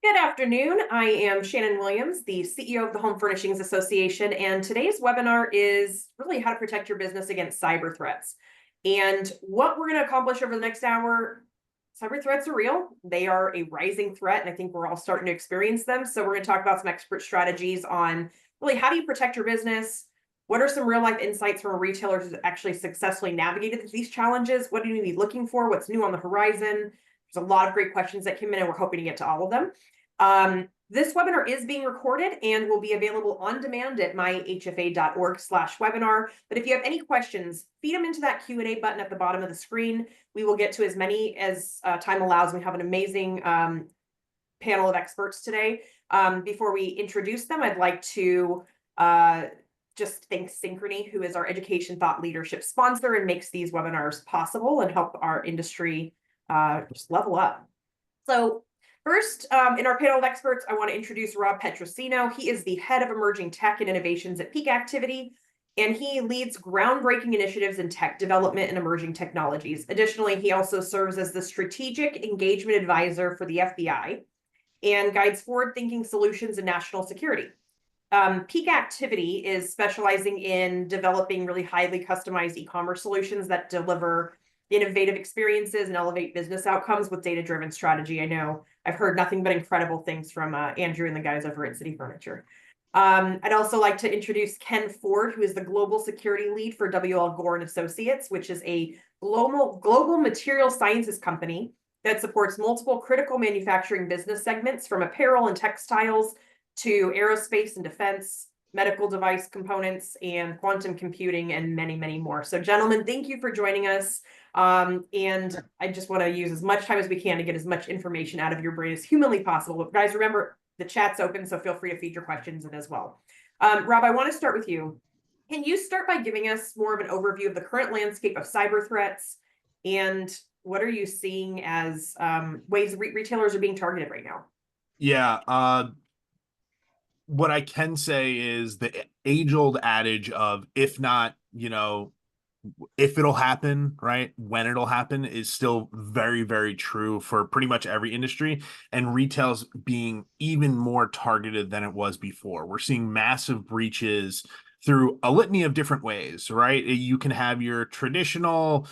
Good afternoon. I am Shannon Williams, the CEO of the Home Furnishings Association, and today's webinar is really how to protect your business against cyber threats. And what we're going to accomplish over the next hour, cyber threats are real. They are a rising threat, and I think we're all starting to experience them. So we're going to talk about some expert strategies on really how do you protect your business? What are some real life insights from a retailer who's actually successfully navigated these challenges? What do you need to be looking for? What's new on the horizon? There's a lot of great questions that came in, and we're hoping to get to all of them. This webinar is being recorded and will be available on demand at myhfa.org/webinar. But if you have any questions, feed them into that Q&A button at the bottom of the screen. We will get to as many as time allows. We have an amazing panel of experts today. Before we introduce them, I'd like to just thank Synchrony, who is our education thought leadership sponsor and makes these webinars possible and help our industry just level up. So first, in our panel of experts, I want to introduce Rob Petrosino. He is the head of emerging tech and innovations at Peak Activity, and he leads groundbreaking initiatives in tech development and emerging technologies. Additionally, he also serves as the strategic engagement advisor for the FBI and guides forward-thinking solutions in national security. Peak Activity is specializing in developing really highly customized e-commerce solutions that deliver innovative experiences and elevate business outcomes with data-driven strategy. I know I've heard nothing but incredible things from Andrew and the guys over at City Furniture. I'd also like to introduce Ken Ford, who is the global security lead for Gore Associates, which is a global material sciences company that supports multiple critical manufacturing business segments from apparel and textiles to aerospace and defense, medical device components, and quantum computing, and many, many more. So gentlemen, thank you for joining us. And I just want to use as much time as we can to get as much information out of your brain as humanly possible. But guys, remember, the chat's open, so feel free to feed your questions in as well. Rob, I want to start with you. Can you start by giving us more of an overview of the current landscape of cyber threats, and what are you seeing as ways retailers are being targeted right now? Yeah, what I can say is the age-old adage of if not, if it'll happen, right? When it'll happen is still very, very true for pretty much every industry, and retail's being even more targeted than it was before. We're seeing massive breaches through a litany of different ways, right? You can have your traditional,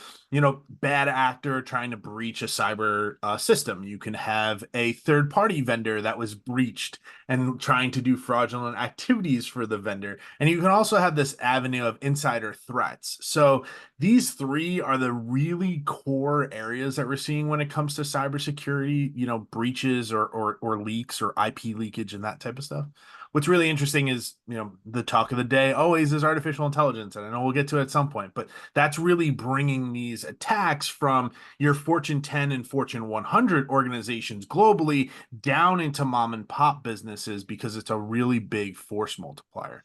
bad actor trying to breach a cyber system. You can have a third-party vendor that was breached and trying to do fraudulent activities for the vendor. And you can also have this avenue of insider threats. So these three are the really core areas that we're seeing when it comes to cybersecurity, breaches or leaks or IP leakage and that type of stuff. What's really interesting is, the talk of the day always is artificial intelligence, and I know we'll get to it at some point, but that's really bringing these attacks from your Fortune 10 and Fortune 100 organizations globally down into mom and pop businesses because it's a really big force multiplier.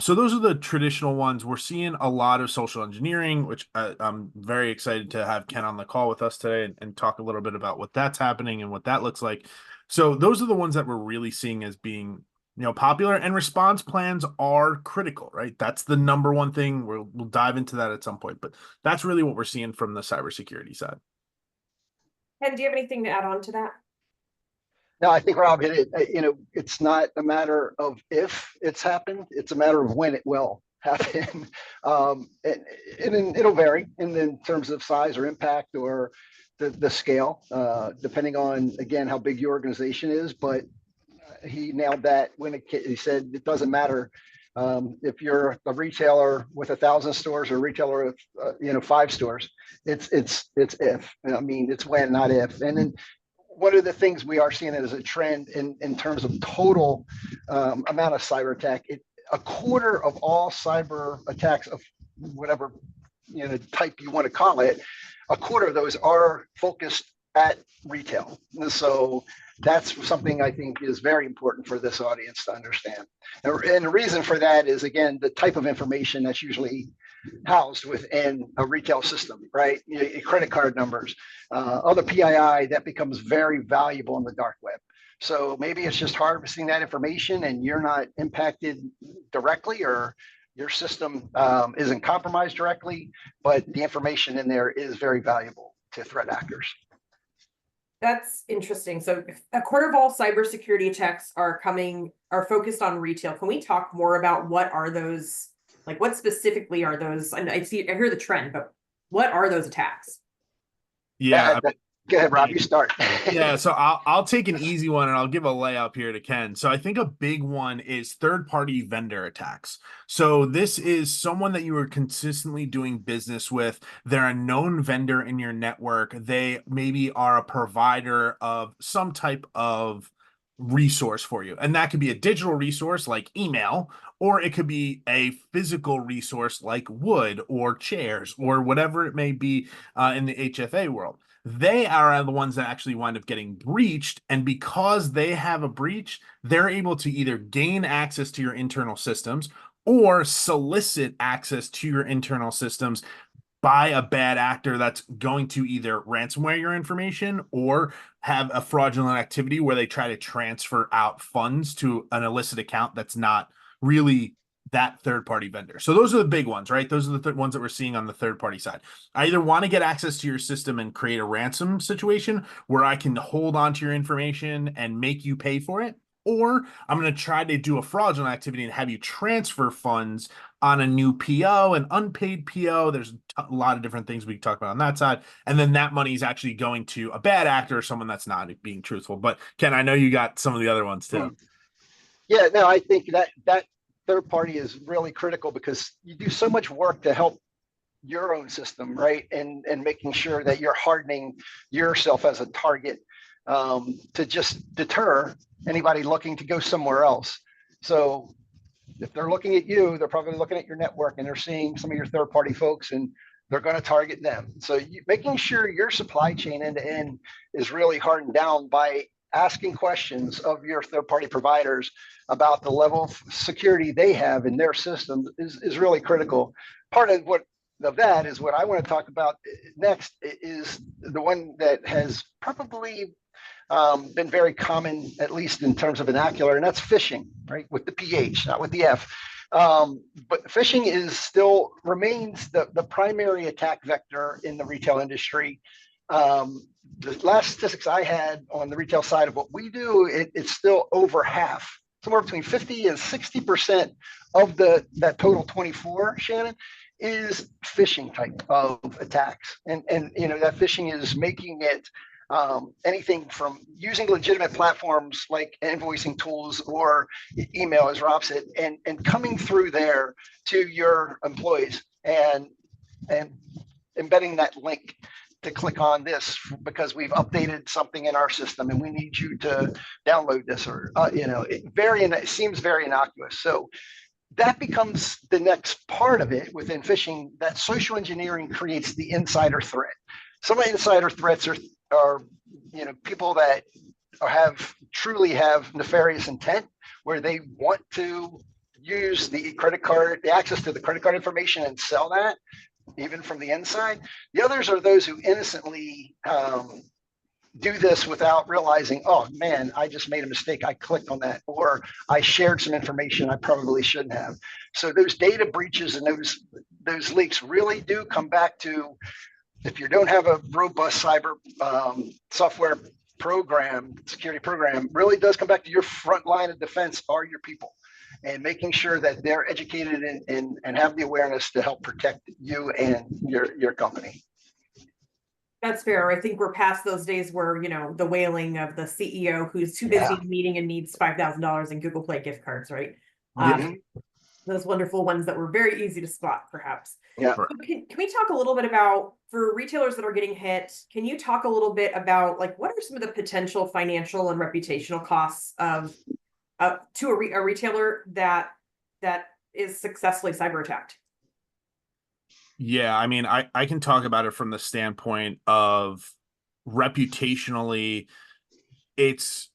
So those are the traditional ones. We're seeing a lot of social engineering, which I'm very excited to have Ken on the call with us today and talk a little bit about what that's happening and what that looks like. So those are the ones that we're really seeing as being popular, and response plans are critical, right? That's the number one thing. We'll dive into that at some point, but that's really what we're seeing from the cybersecurity side. Ken, do you have anything to add on to that? No, I think Rob hit it. It's not a matter of if it's happened; it's a matter of when it will happen, and it'll vary in terms of size or impact or the scale, depending on again how big your organization is. But he nailed that when he said it doesn't matter if you're a retailer with 1,000 stores or a retailer with 5 stores. It's if. I mean, it's when, not if. And then one of the things we are seeing as a trend in terms of total amount of cyber attack, a quarter of all cyber attacks of whatever type you want to call it, a quarter of those are focused at retail. So that's something I think is very important for this audience to understand. And the reason for that is, again, the type of information that's usually housed within a retail system, right? Your credit card numbers, other PII, that becomes very valuable in the dark web. So maybe it's just harvesting that information and you're not impacted directly, or your system isn't compromised directly, but the information in there is very valuable to threat actors. That's interesting. So if a quarter of all cybersecurity attacks are focused on retail. Can we talk more about what are those, like what specifically are those? And I hear the trend, but what are those attacks? Yeah. Go ahead, Rob, you start. Yeah, so I'll take an easy one and I'll give a layup here to Ken. So I think a big one is third-party vendor attacks. So this is someone that you are consistently doing business with. They're a known vendor in your network. They maybe are a provider of some type of resource for you. And that could be a digital resource like email, or it could be a physical resource like wood or chairs or whatever it may be in the HFA world. They are the ones that actually wind up getting breached. And because they have a breach, they're able to either gain access to your internal systems or solicit access to your internal systems by a bad actor that's going to either ransomware your information or have a fraudulent activity where they try to transfer out funds to an illicit account that's not really that third-party vendor. So those are the big ones, right? Those are the ones that we're seeing on the third-party side. I either want to get access to your system and create a ransom situation where I can hold on to your information and make you pay for it, or I'm going to try to do a fraudulent activity and have you transfer funds on a new PO, an unpaid PO. There's a lot of different things we can talk about on that side. And then that money is actually going to a bad actor or someone that's not being truthful. But Ken, I know you got some of the other ones too. Yeah, no, I think that third party is really critical because you do so much work to help your own system, right? And making sure that you're hardening yourself as a target to just deter anybody looking to go somewhere else. So if they're looking at you, they're probably looking at your network and they're seeing some of your third party folks and they're going to target them. So making sure your supply chain end to end is really hardened down by asking questions of your third party providers about the level of security they have in their systems is really critical. Part of that is what I want to talk about next is the one that has probably been very common, at least in terms of vernacular, and that's phishing, right? With the PH, not with the F. But phishing still remains the primary attack vector in the retail industry. The last statistics I had on the retail side of what we do, it's still over half, somewhere between 50 and 60% of that total 24, Shannon, is phishing type of attacks. And that phishing is making it anything from using legitimate platforms like invoicing tools or email, as Rob said, and coming through there to your employees and embedding that link to click on this because we've updated something in our system and we need you to download this, or it seems very innocuous. So that becomes the next part of it within phishing. That social engineering creates the insider threat. Some of the insider threats are people that truly have nefarious intent, where they want to use the access to the credit card information and sell that even from the inside. The others are those who innocently do this without realizing, oh man, I just made a mistake. I clicked on that, or I shared some information I probably shouldn't have. So those data breaches and those leaks really do come back to, if you don't have a robust cyber software program, security program, really does come back to your front line of defense are your people, and making sure that they're educated and have the awareness to help protect you and your company. That's fair. I think we're past those days where, the wailing of the CEO who's too busy meeting and needs $5,000 in Google Play gift cards, right? Those wonderful ones that were very easy to spot, perhaps. Yeah. So can we talk a little bit about, for retailers that are getting hit, can you talk a little bit about what are some of the potential financial and reputational costs of to a retailer that is successfully cyber attacked? Yeah, I mean, I can talk about it from the standpoint of reputationally, it's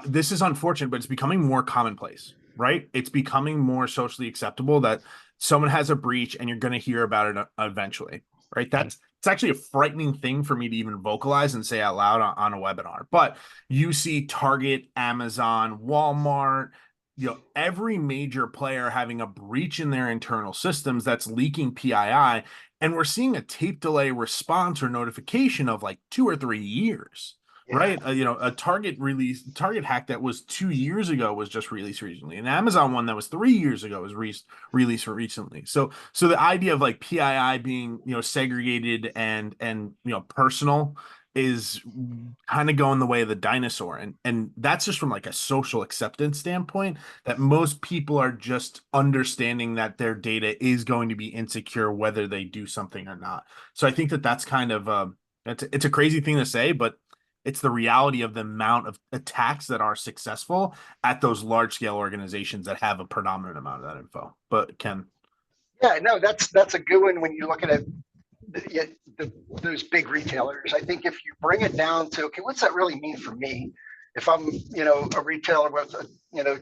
this is unfortunate, but it's becoming more commonplace, right? It's becoming more socially acceptable that someone has a breach and you're going to hear about it eventually, right? It's actually a frightening thing for me to even vocalize and say out loud on a webinar. But you see Target, Amazon, Walmart, every major player having a breach in their internal systems that's leaking PII. And we're seeing a tape delay response or notification of 2 or 3 years right? A Target hack that was 2 years ago was just released recently. An Amazon one that was 3 years ago was released recently. So the idea of like PII being, segregated and personal is kind of going the way of the dinosaur. And that's just from like a social acceptance standpoint, that most people are just understanding that their data is going to be insecure whether they do something or not. So I think that that's kind of it's a crazy thing to say, but it's the reality of the amount of attacks that are successful at those large scale organizations that have a predominant amount of that info. But Ken. Yeah, no, that's a good one when you're looking at those big retailers. I think if you bring it down to, okay, what's that really mean for me? If I'm, a retailer with,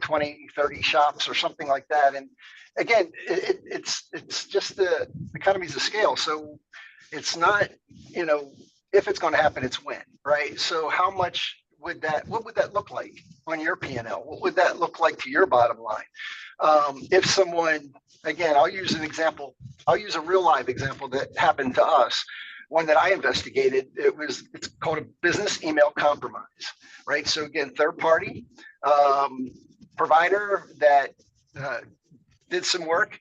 20, 30 shops or something like that. And again, it's just the economies of scale. So it's not, if it's going to happen, it's when, right? So how much what would that look like on your P&L? What would that look like to your bottom line? If someone, again, I'll use a real live example that happened to us, one that I investigated. It's called a business email compromise, right? So again, third party provider that did some work.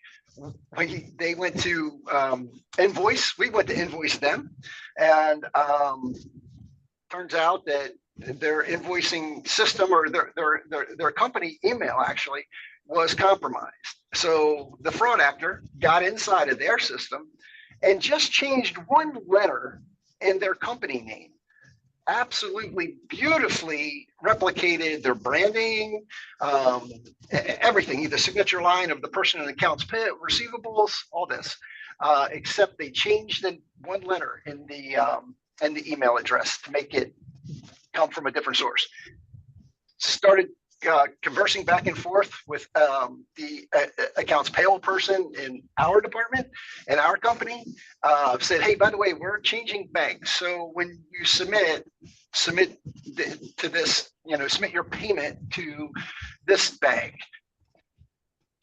They went to we went to invoice them, and turns out that their invoicing system or their company email actually was compromised. So the fraud actor got inside of their system and just changed one letter in their company name. Absolutely beautifully replicated their branding, everything, the signature line of the person in accounts payable, receivables, all this, except they changed the one letter in the email address to make it come from a different source. Started conversing back and forth with the accounts payable person in our department and our company. Said, hey, by the way, we're changing banks. So when you submit to this, submit your payment to this bank.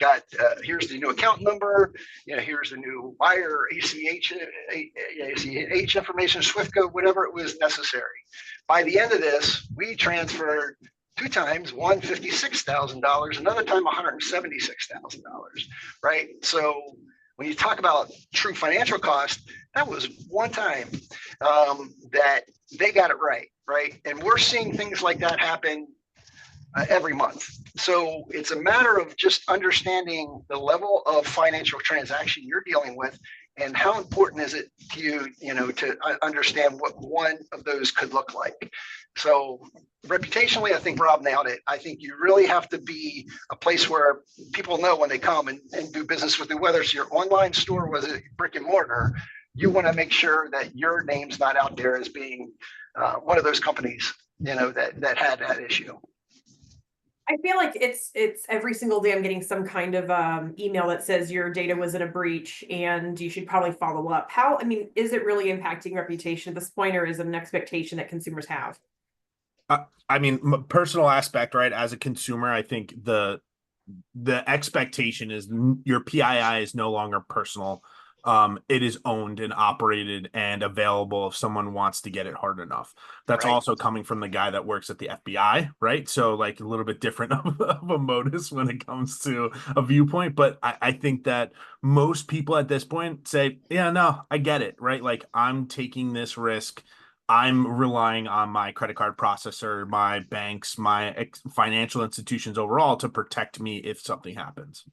Got here's the new account number. Here's the new wire, ACH information, SWIFT code, whatever it was necessary. By the end of this, we transferred 2 times, one $56,000, another time $176,000, right? So when you talk about true financial cost, that was one time that they got it right? And we're seeing things like that happen every month. So it's a matter of just understanding the level of financial transaction you're dealing with, and how important is it to you, to understand what one of those could look like. So reputationally, I think Rob nailed it. I think you really have to be a place where people know when they come and do business with you, whether it's your online store, whether it's brick and mortar. You want to make sure that your name's not out there as being one of those companies, that had that issue. I feel like it's every single day I'm getting some kind of email that says your data was in a breach and you should probably follow up. Is it really impacting reputation at this point, or is it an expectation that consumers have? Personal aspect, right? As a consumer, I think the expectation is your PII is no longer personal. It is owned and operated and available if someone wants to get it hard enough. That's right. Also coming from the guy that works at the FBI, right? So like a little bit different of a modus when it comes to a viewpoint. But I think that most people at this point say, yeah, no, I get it, right? Like, I'm taking this risk. I'm relying on my credit card processor, my banks, my financial institutions overall to protect me if something happens.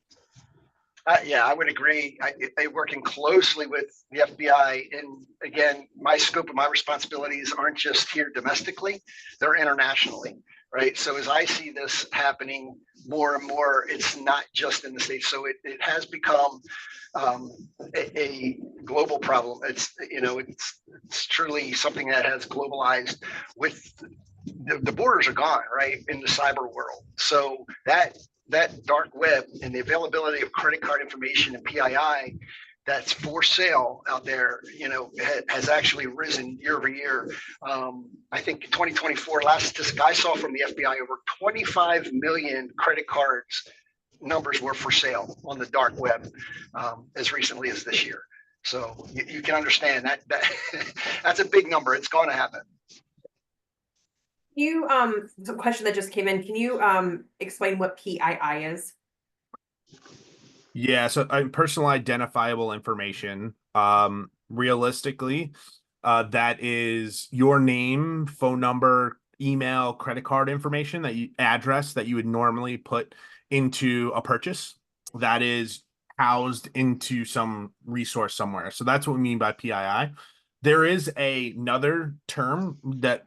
Yeah, I would agree. I'm working closely with the FBI. And again, my scope of my responsibilities aren't just here domestically, they're internationally, right? So as I see this happening more and more, it's not just in the States. So it has become a global problem. It's truly something that has globalized. With the borders are gone, right, in the cyber world. So that dark web and the availability of credit card information and PII that's for sale out there, has actually risen year over year. I think 2024, last statistic I saw from the FBI, over 25 million credit cards numbers were for sale on the dark web as recently as this year. So you can understand that that's a big number. It's going to happen. You, the question that just came in, can you, explain what PII is? Yeah, so personal identifiable information. Realistically, that is your name, phone number, email, credit card information address that you would normally put into a purchase that is housed into some resource somewhere. So that's what we mean by PII. There is another term that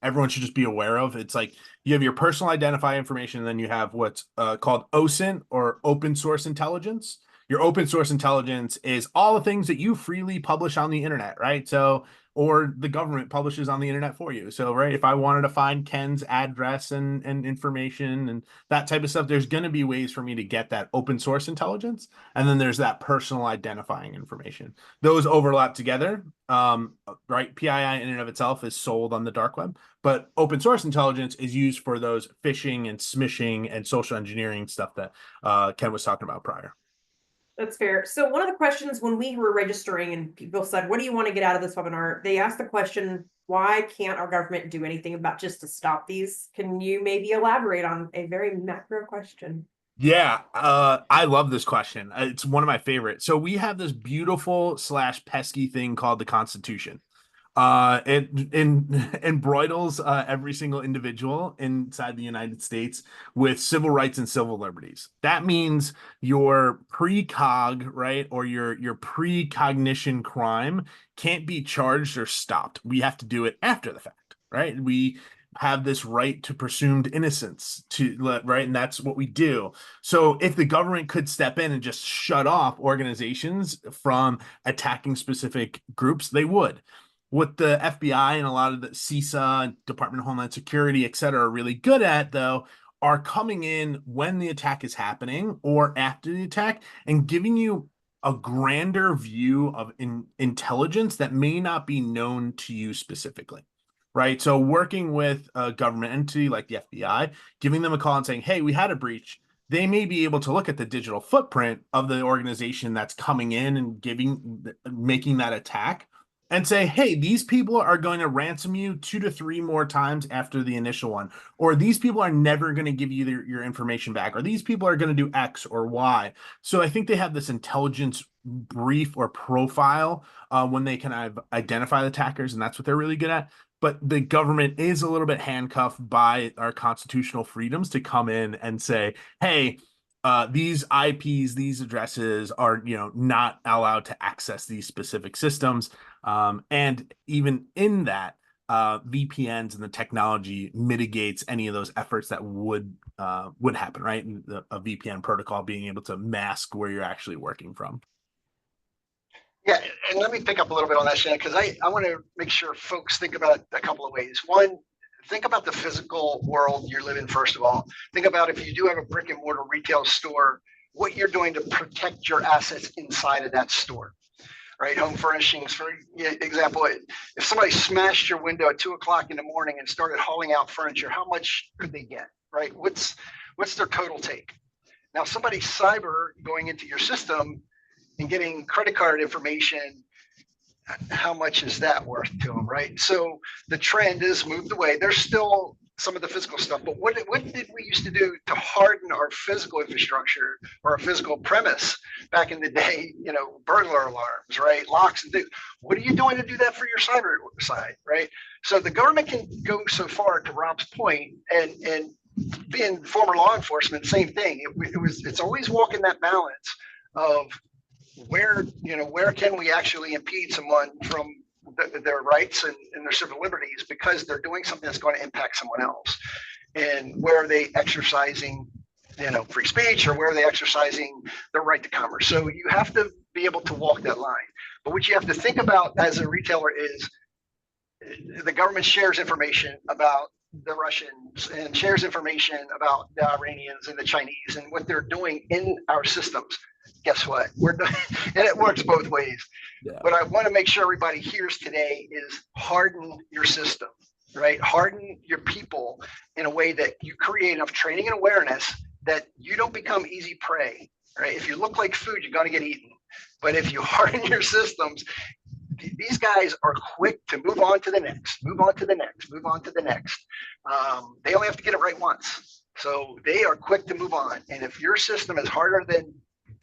everyone should just be aware of. It's like you have your personal identify information, and then you have what's called OSINT, or open source intelligence. Your open source intelligence is all the things that you freely publish on the internet, right? So, or the government publishes on the internet for you. So, right, if I wanted to find Ken's address and information and that type of stuff, there's going to be ways for me to get that open source intelligence. And then there's that personal identifying information. Those overlap together. Right, PII in and of itself is sold on the dark web, but open source intelligence is used for those phishing and smishing and social engineering stuff that Ken was talking about prior. That's fair. So one of the questions when we were registering and people said, what do you want to get out of this webinar? They asked the question, why can't our government do anything about just to stop these? Can you maybe elaborate on a very macro question? Yeah, I love this question. It's one of my favorites. So we have this beautiful slash pesky thing called the Constitution. It embroidles every single individual inside the United States with civil rights and civil liberties. That means your precog, right, or your precognition crime can't be charged or stopped. We have to do it after the fact, right? We have this right to presumed innocence right, and that's what we do. So if the government could step in and just shut off organizations from attacking specific groups, they would. What the FBI and a lot of the CISA, Department of Homeland Security, et cetera, are really good at, though, are coming in when the attack is happening or after the attack and giving you a grander view of intelligence that may not be known to you specifically. Right. So working with a government entity like the FBI, giving them a call and saying, hey, we had a breach. They may be able to look at the digital footprint of the organization that's coming in and making that attack and say, hey, these people are going to ransom you 2 to 3 more times after the initial one, or these people are never going to give you your information back, or these people are going to do X or Y. So I think they have this intelligence brief or profile when they can identify the attackers, and that's what they're really good at. But the government is a little bit handcuffed by our constitutional freedoms to come in and say, hey, these IPs, these addresses are, not allowed to access these specific systems. And even in that, VPNs and the technology mitigates any of those efforts that would happen, right? A VPN protocol being able to mask where you're actually working from. Yeah, and let me pick up a little bit on that, Shannon, because I want to make sure folks think about it a couple of ways. One, think about the physical world you live in, first of all. Think about if you do have a brick and mortar retail store, what you're doing to protect your assets inside of that store, right? Home furnishings, for example, if somebody smashed your window at 2 o'clock in the morning and started hauling out furniture, how much could they get, right? What's their total take? Now, somebody cyber going into your system and getting credit card information, how much is that worth to them, right? So the trend is moved away. There's still some of the physical stuff, but what did we used to do to harden our physical infrastructure or our physical premise back in the day? Burglar alarms, right? Locks and things. What are you doing to do that for your cyber side, right? So the government can go so far, to Rob's point, and being former law enforcement, same thing. It's always walking that balance of where can we actually impede someone from their rights and their civil liberties because they're doing something that's going to impact someone else, and where are they exercising free speech, or where are they exercising their right to commerce. So you have to be able to walk that line. But what you have to think about as a retailer is the government shares information about the Russians and shares information about the Iranians and the Chinese and what they're doing in our systems. Guess what? We're done. And it works both ways. Yeah. What I want to make sure everybody hears today is harden your system, right? Harden your people in a way that you create enough training and awareness that you don't become easy prey, right? If you look like food, you're going to get eaten. But if you harden your systems, these guys are quick to move on to the next, move on to the next, move on to the next. They only have to get it right once. So they are quick to move on. And if your system is harder than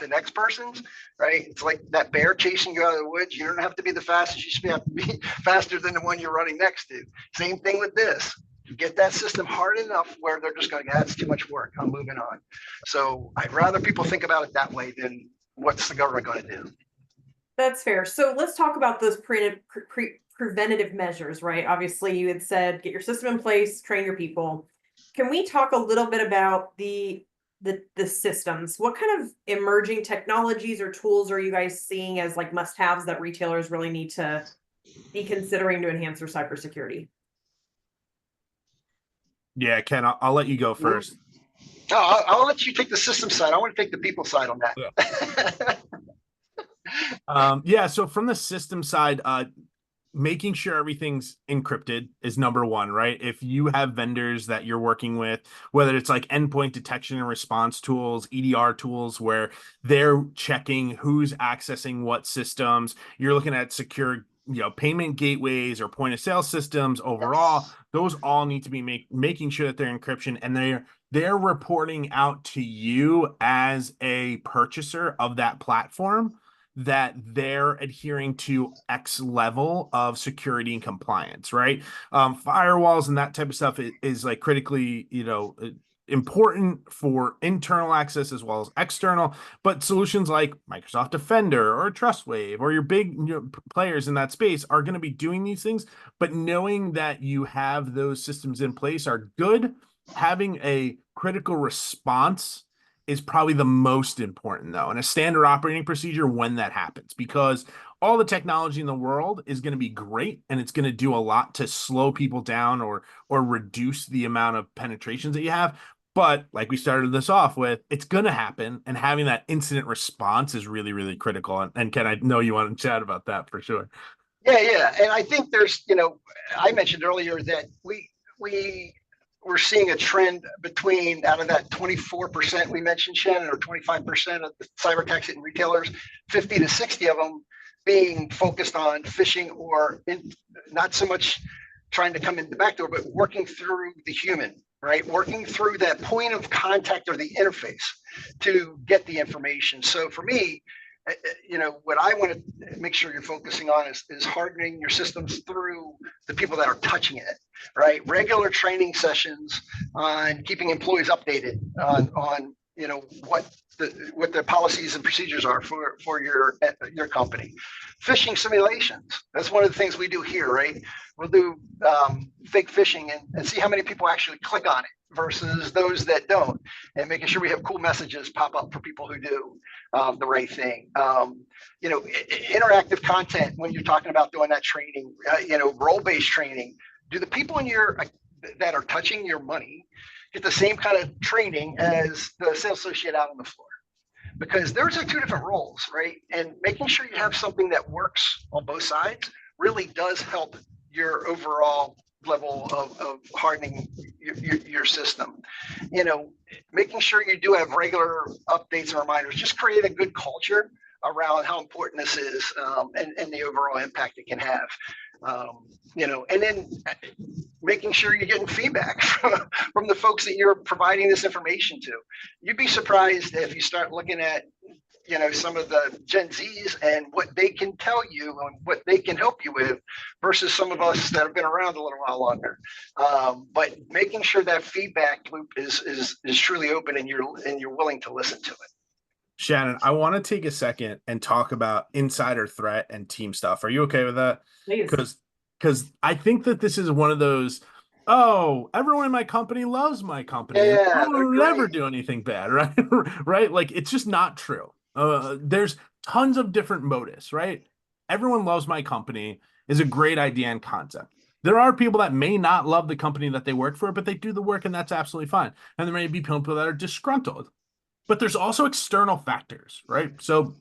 the next person's, right? It's like that bear chasing you out of the woods. You don't have to be the fastest. You should have to be faster than the one you're running next to. Same thing with this. You get that system hard enough where they're just going, that's too much work. I'm moving on. So I'd rather people think about it that way than what's the government going to do. That's fair. So let's talk about those preventative measures, right? Obviously, you had said get your system in place, train your people. Can we talk a little bit about the systems? What kind of emerging technologies or tools are you guys seeing as like must-haves that retailers really need to be considering to enhance their cybersecurity? Yeah, Ken, I'll let you go first. I'll let you take the system side. I want to take the people side on that. Yeah, so from the system side, making sure everything's encrypted is number one, right? If you have vendors that you're working with, whether it's like endpoint detection and response tools, EDR tools, where they're checking who's accessing what systems, you're looking at secure, payment gateways or point of sale systems overall, those all need to be making sure that they're encryption and they're reporting out to you as a purchaser of that platform that they're adhering to X level of security and compliance, right? Firewalls and that type of stuff is like critically, important for internal access as well as external, but solutions like Microsoft Defender or Trustwave or your big players in that space are going to be doing these things, but knowing that you have those systems in place are good. Having a critical response is probably the most important though, and a standard operating procedure when that happens, because all the technology in the world is going to be great and it's going to do a lot to slow people down or reduce the amount of penetrations that you have. But like we started this off with, it's going to happen, and having that incident response is really, really critical. And Ken, I know you want to chat about that for sure. Yeah. And I think there's, I mentioned earlier that we're seeing a trend between out of that 24% we mentioned, Shannon, or 25% of the cyber attacks in retailers, 50 to 60 of them being focused on phishing or not so much trying to come in the back door, but working through the human, right? Working through that point of contact or the interface to get the information. So for me, what I want to make sure you're focusing on is hardening your systems through the people that are touching it, right? Regular training sessions on keeping employees updated on what the policies and procedures are for your company. Phishing simulations. That's one of the things we do here, right? We'll do fake phishing and see how many people actually click on it versus those that don't, and making sure we have cool messages pop up for people who do the right thing. Interactive content when you're talking about doing that training, role-based training. Do the people that are touching your money get the same kind of training as the sales associate out on the floor? Because those are two different roles, right? And making sure you have something that works on both sides really does help your overall level of hardening your system. Making sure you do have regular updates and reminders, just create a good culture around how important this is and the overall impact it can have. And then making sure you're getting feedback from the folks that you're providing this information to. You'd be surprised if you start looking at, some of the Gen Zs and what they can tell you and what they can help you with versus some of us that have been around a little while longer. But making sure that feedback loop is truly open and you're willing to listen to it. Shannon, I want to take a second and talk about insider threat and team stuff. Are you okay with that? Please. Because I think that this is one of those, everyone in my company loves my company. Yeah, I will never do anything bad, right? Right? Like, it's just not true. There's tons of different motives, right? Everyone loves my company is a great idea and concept. There are people that may not love the company that they work for, but they do the work and that's absolutely fine. And there may be people that are disgruntled. But there's also external factors, right? So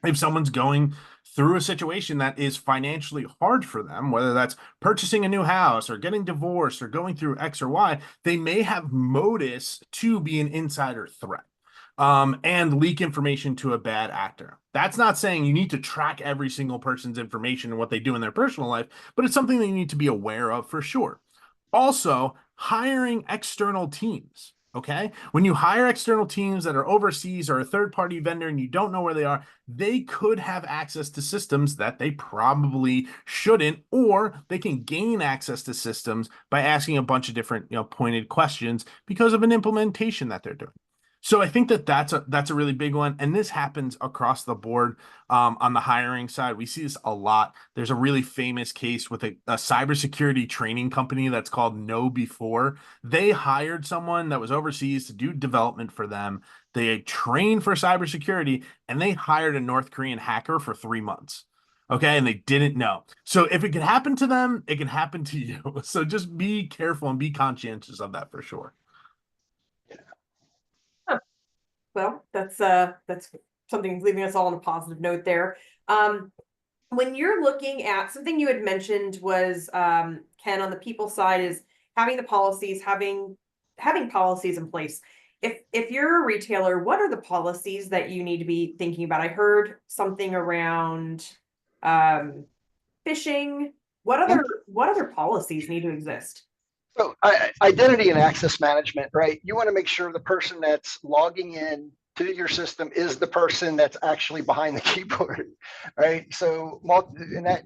if someone's going through a situation that is financially hard for them, whether that's purchasing a new house or getting divorced or going through X or Y, they may have motives to be an insider threat. and leak information to a bad actor. That's not saying you need to track every single person's information and what they do in their personal life, but it's something that you need to be aware of for sure. Also, hiring external teams. Okay. When you hire external teams that are overseas or a third party vendor and you don't know where they are, they could have access to systems that they probably shouldn't, or they can gain access to systems by asking a bunch of different, pointed questions because of an implementation that they're doing. So I think that that's a really big one, and this happens across the board on the hiring side. We see this a lot. There's a really famous case with a cybersecurity training company that's called Know Before. They hired someone that was overseas to do development for them. They trained for cybersecurity, and they hired a North Korean hacker for 3 months. Okay, and they didn't know. So if it can happen to them, it can happen to you. So just be careful and be conscientious of that for sure. Well, that's something leaving us all on a positive note there. When you're looking at something you had mentioned was, Ken, on the people side, is having the policies, having policies in place. If you're a retailer, what are the policies that you need to be thinking about? I heard something around phishing. What other policies need to exist? So identity and access management, right? You want to make sure the person that's logging in to your system is the person that's actually behind the keyboard, right? So and that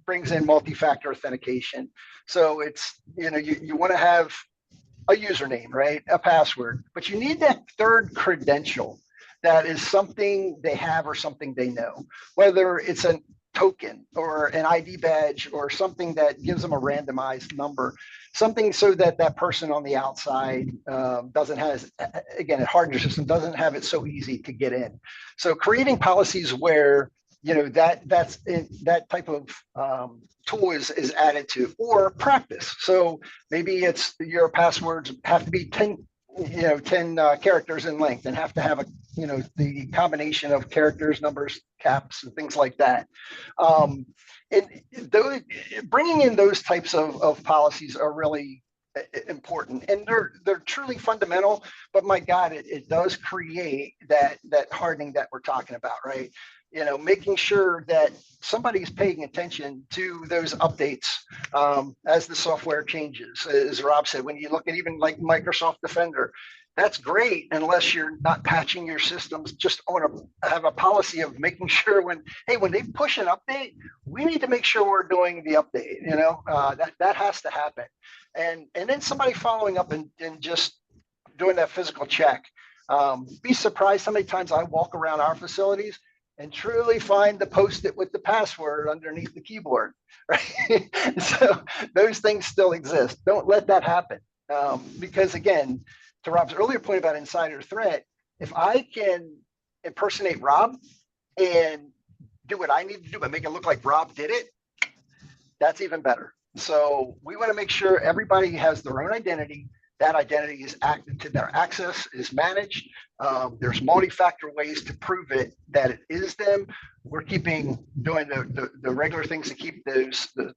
brings in multi-factor authentication. So it's, you want to have a username, right? A password, but you need that third credential that is something they have or something they know, whether it's a token or an ID badge or something that gives them a randomized number, something so that that person on the outside doesn't have, again, a hardware system doesn't have it so easy to get in. So creating policies where that type of tool is added to, or practice. So maybe it's your passwords have to be 10 characters in length and have to have the combination of characters, numbers, caps, and things like that. And bringing in those types of policies are really important, and they're truly fundamental. But my God, it does create that hardening that we're talking about, right? Making sure that somebody's paying attention to those updates as the software changes. As Rob said, when you look at even like Microsoft Defender, that's great unless you're not patching your systems. Just want to have a policy of making sure when they push an update, we need to make sure we're doing the update. That has to happen, and then somebody following up and just doing that physical check. Be surprised how many times I walk around our facilities and truly find the post-it with the password underneath the keyboard, right? So those things still exist. Don't let that happen. Because again, to Rob's earlier point about insider threat, if I can impersonate Rob and do what I need to do, but make it look like Rob did it, that's even better. So we want to make sure everybody has their own identity. That identity is active to their access is managed. There's multi-factor ways to prove it that it is them. We're doing the regular things to keep the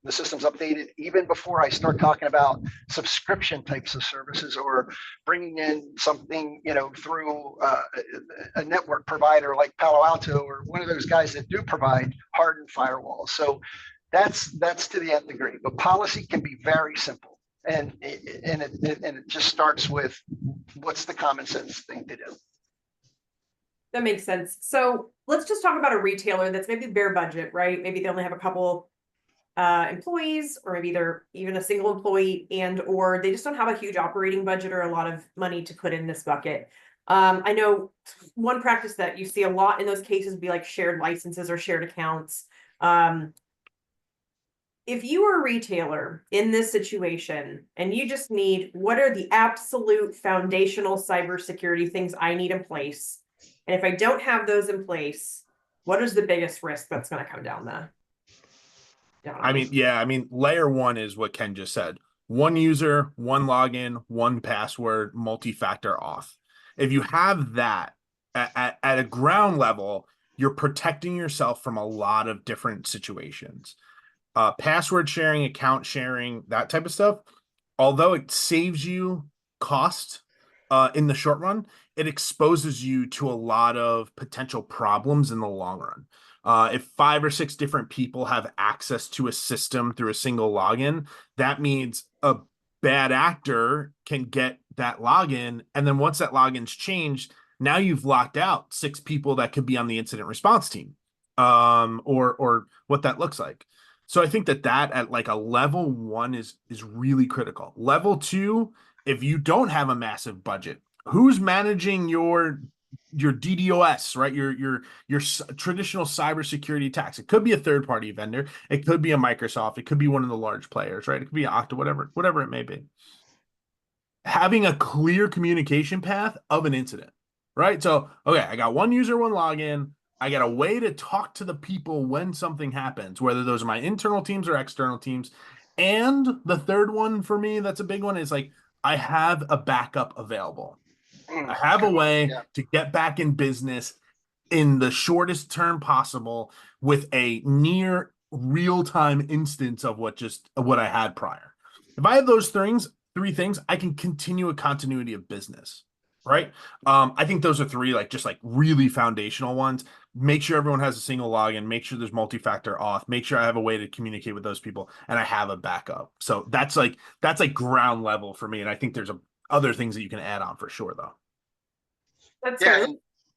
systems updated even before I start talking about subscription types of services or bringing in something through a network provider like Palo Alto or one of those guys that do provide hardened firewalls. So that's to the nth degree. But policy can be very simple. And it just starts with what's the common sense thing to do. That makes sense. So let's just talk about a retailer that's maybe bare budget, right? Maybe they only have a couple employees, or maybe they're even a single employee, or they just don't have a huge operating budget or a lot of money to put in this bucket. I know one practice that you see a lot in those cases would be like shared licenses or shared accounts. If you are a retailer in this situation and you just need, what are the absolute foundational cybersecurity things I need in place? And if I don't have those in place, what is the biggest risk that's going to come down there? I mean, layer one is what Ken just said. One user, one login, one password, multi-factor auth. If you have that at a ground level, you're protecting yourself from a lot of different situations. Password sharing, account sharing, that type of stuff, although it saves you cost in the short run, it exposes you to a lot of potential problems in the long run. If 5 or 6 different people have access to a system through a single login, that means a bad actor can get that login. And then once that login's changed, now you've locked out 6 people that could be on the incident response team, or what that looks like. So I think that at like a level 1 is really critical. Level 2, if you don't have a massive budget, who's managing your DDoS, right? Your traditional cybersecurity attacks. It could be a third-party vendor. It could be a Microsoft. It could be one of the large players, right? It could be Okta, whatever it may be. Having a clear communication path of an incident, right? So, okay, I got one user, one login. I got a way to talk to the people when something happens, whether those are my internal teams or external teams. And the third one for me, that's a big one, is like I have a backup available. I have a way to get back in business in the shortest term possible with a near real-time instance of what I had prior. If I have those three things, I can continue a continuity of business, right? I think those are three just really foundational ones. Make sure everyone has a single login, make sure there's multi-factor auth, make sure I have a way to communicate with those people, and I have a backup. So that's like ground level for me. And I think there's other things that you can add on for sure, though. That's Yeah,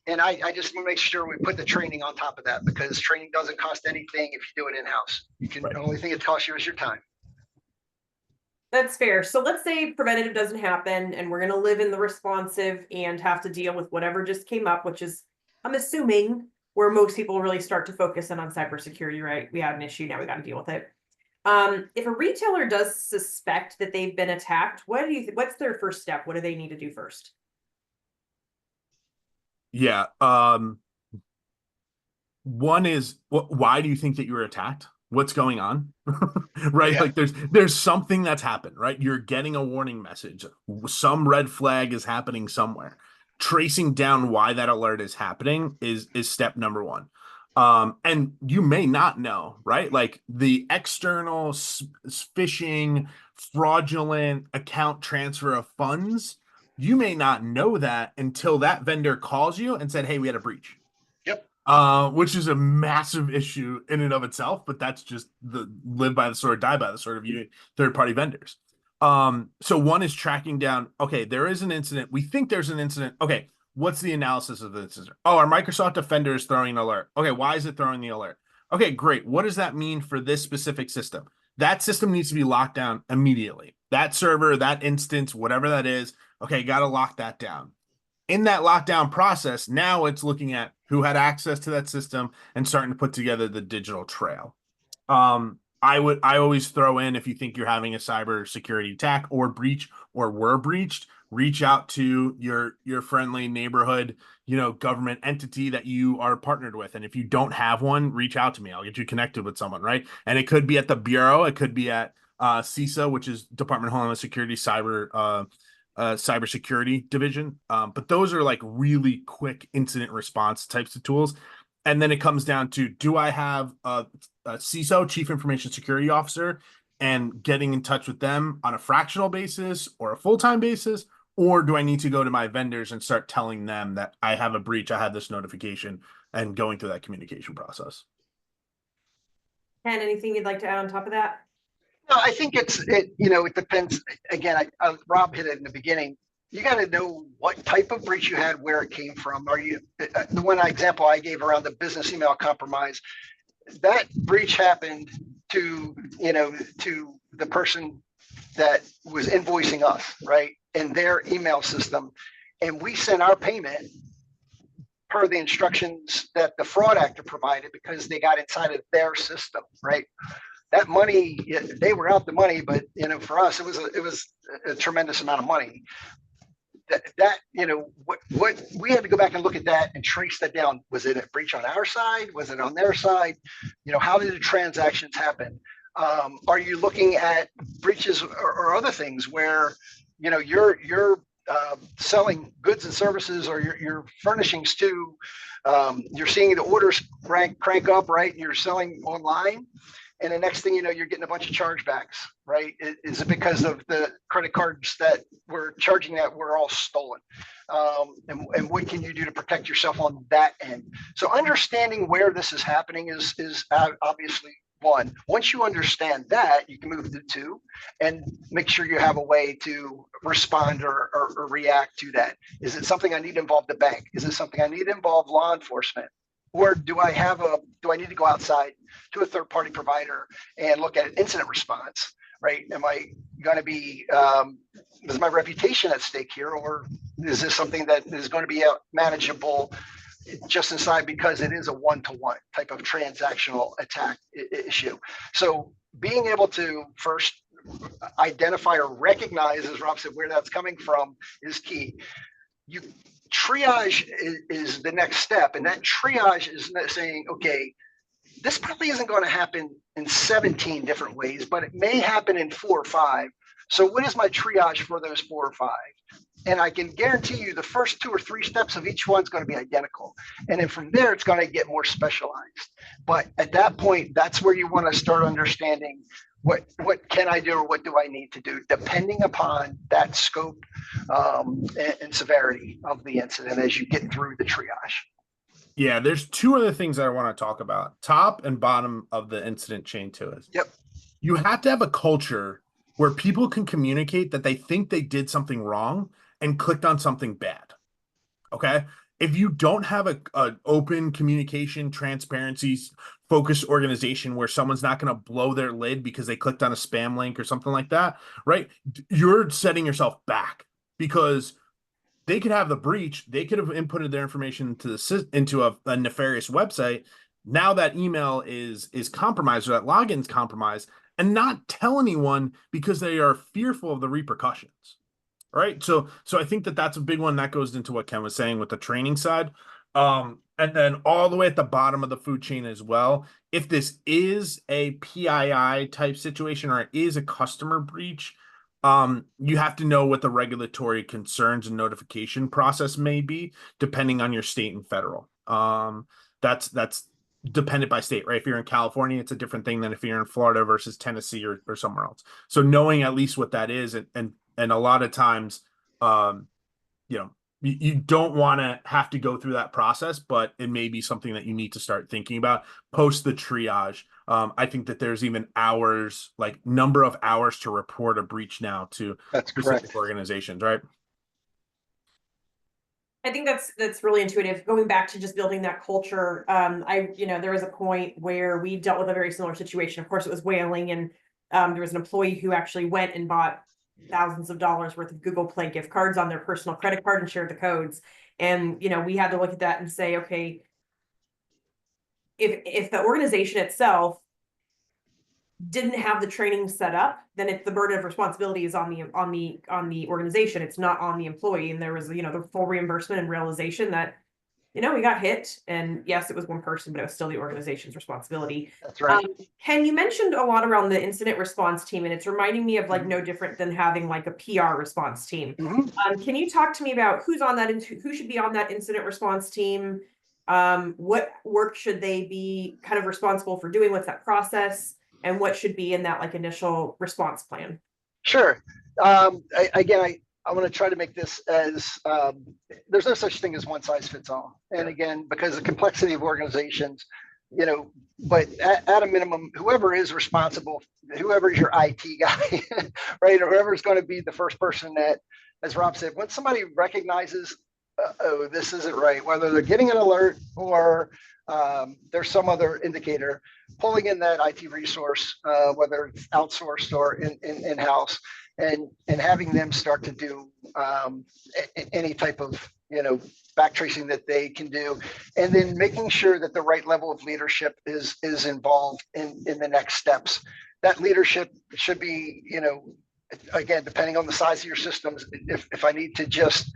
and I just want to make sure we put the training on top of that, because training doesn't cost anything if you do it in-house. The only thing it costs you is your time. That's fair. So let's say preventative doesn't happen and we're going to live in the responsive and have to deal with whatever just came up, which is, I'm assuming, where most people really start to focus in on cybersecurity, right? We had an issue, now we got to deal with it. If a retailer does suspect that they've been attacked, what's their first step? What do they need to do first? Yeah. One is, why do you think that you were attacked? What's going on? Right? Yeah. Like there's something that's happened, right? You're getting a warning message. Some red flag is happening somewhere. Tracing down why that alert is happening is step number 1. And you may not know, right? Like the external phishing, fraudulent account transfer of funds, you may not know that until that vendor calls you and said, hey, we had a breach. Which is a massive issue in and of itself, but that's just the live by the sword, die by the sword of you third-party vendors. So one is tracking down, okay, there is an incident. We think there's an incident. Okay, what's the analysis of the incident? Oh, our Microsoft Defender is throwing an alert. Okay, why is it throwing the alert? Okay, great. What does that mean for this specific system? That system needs to be locked down immediately. That server, that instance, whatever that is, okay, got to lock that down. In that lockdown process, now it's looking at who had access to that system and starting to put together the digital trail. I always throw in, if you think you're having a cybersecurity attack or breach or were breached, reach out to your friendly neighborhood, government entity that you are partnered with. And if you don't have one, reach out to me. I'll get you connected with someone, right? And it could be at the Bureau, it could be at CISA, which is Department of Homeland Security cybersecurity division. But those are like really quick incident response types of tools. And then it comes down to, do I have a CISO, Chief Information Security Officer, and getting in touch with them on a fractional basis or a full-time basis? Or do I need to go to my vendors and start telling them that I have a breach, I have this notification, and going through that communication process? Ken, anything you'd like to add on top of that? No, I think it depends. Again, Rob hit it in the beginning. You got to know what type of breach you had, where it came from. Are you the one example I gave around the business email compromise? That breach happened to the person that was invoicing us, right, in their email system, and we sent our payment per the instructions that the fraud actor provided because they got inside of their system, right? That money, they were out the money, but for us, it was a tremendous amount of money. What we had to go back and look at that and trace that down. Was it a breach on our side? Was it on their side? How did the transactions happen? Are you looking at breaches or other things where you're selling goods and services, or your furnishings to, you're seeing the orders crank up, right? And you're selling online. And the next thing you know, you're getting a bunch of chargebacks, right? Is it because of the credit cards that were charging that were all stolen? And what can you do to protect yourself on that end? So understanding where this is happening is obviously one. Once you understand that, you can move to two and make sure you have a way to respond or react to that. Is it something I need to involve the bank? Is it something I need to involve law enforcement? Or do I need to go outside to a third party provider and look at incident response, right? Am I going to be, is my reputation at stake here? Or is this something that is going to be manageable just inside because it is a one-to-one type of transactional attack issue? So being able to first identify or recognize, as Rob said, where that's coming from is key. Triage is the next step, and that triage is saying, okay, this probably isn't going to happen in 17 different ways, but it may happen in 4 or 5. So what is my triage for those 4 or 5? And I can guarantee you the first 2 or 3 steps of each one is going to be identical. And then from there, it's going to get more specialized. But at that point, that's where you want to start understanding what can I do or what do I need to do, depending upon that scope and severity of the incident as you get through the triage. Yeah, there's 2 other things I want to talk about. Top and bottom of the incident chain to it. Yep. You have to have a culture where people can communicate that they think they did something wrong and clicked on something bad. Okay? If you don't have an open communication, transparency, focused organization where someone's not going to blow their lid because they clicked on a spam link or something like that, right? You're setting yourself back because they could have the breach. They could have inputted their information into a nefarious website. Now that email is compromised or that login's compromised, and not tell anyone because they are fearful of the repercussions. Right. So I think that's a big one that goes into what Ken was saying with the training side. And then all the way at the bottom of the food chain as well. If this is a PII type situation or it is a customer breach, you have to know what the regulatory concerns and notification process may be, depending on your state and federal. That's dependent by state, right? If you're in California, it's a different thing than if you're in Florida versus Tennessee or somewhere else. So knowing at least what that is, and a lot of times, you don't want to have to go through that process, but it may be something that you need to start thinking about post the triage. I think that there's even hours, like number of hours to report a breach now to specific organizations, right? I think that's really intuitive. Going back to just building that culture, there was a point where we dealt with a very similar situation. Of course, it was whaling, and there was an employee who actually went and bought thousands of dollars worth of Google Play gift cards on their personal credit card and shared the codes. And we had to look at that and say, okay, if the organization itself didn't have the training set up, then the burden of responsibility is on the organization. It's not on the employee. And there was the full reimbursement and realization that we got hit, and yes, it was one person, but it was still the organization's responsibility. That's right. Ken, you mentioned a lot around the incident response team, and it's reminding me of no different than having like a PR response team. Mm-hmm. Can you talk to me about who's on that, who should be on that incident response team? What work should they be kind of responsible for doing? What's that process? And what should be in that initial response plan? Sure. I want to try to make this as there's no such thing as one size fits all. And again, because of the complexity of organizations, but at a minimum, whoever is responsible, whoever is your IT guy, right, or whoever is going to be the first person that, as Rob said, when somebody recognizes, oh, this isn't right, whether they're getting an alert or there's some other indicator, pulling in that IT resource, whether it's outsourced or in-house, and having them start to do any type of back tracing that they can do, and then making sure that the right level of leadership is involved in the next steps. That leadership should be, again, depending on the size of your systems, if I need to just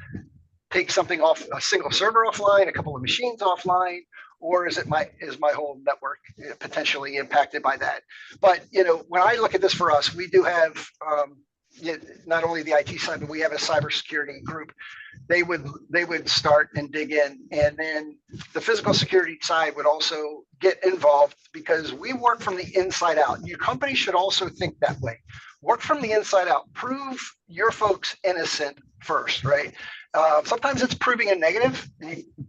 take something off a single server offline, a couple of machines offline, or is my whole network potentially impacted by that? But when I look at this for us, we do have not only the IT side, but we have a cybersecurity group. They would start and dig in, and then the physical security side would also get involved, because we work from the inside out. Your company should also think that way. Work from the inside out. Prove your folks innocent first, right? Sometimes it's proving a negative,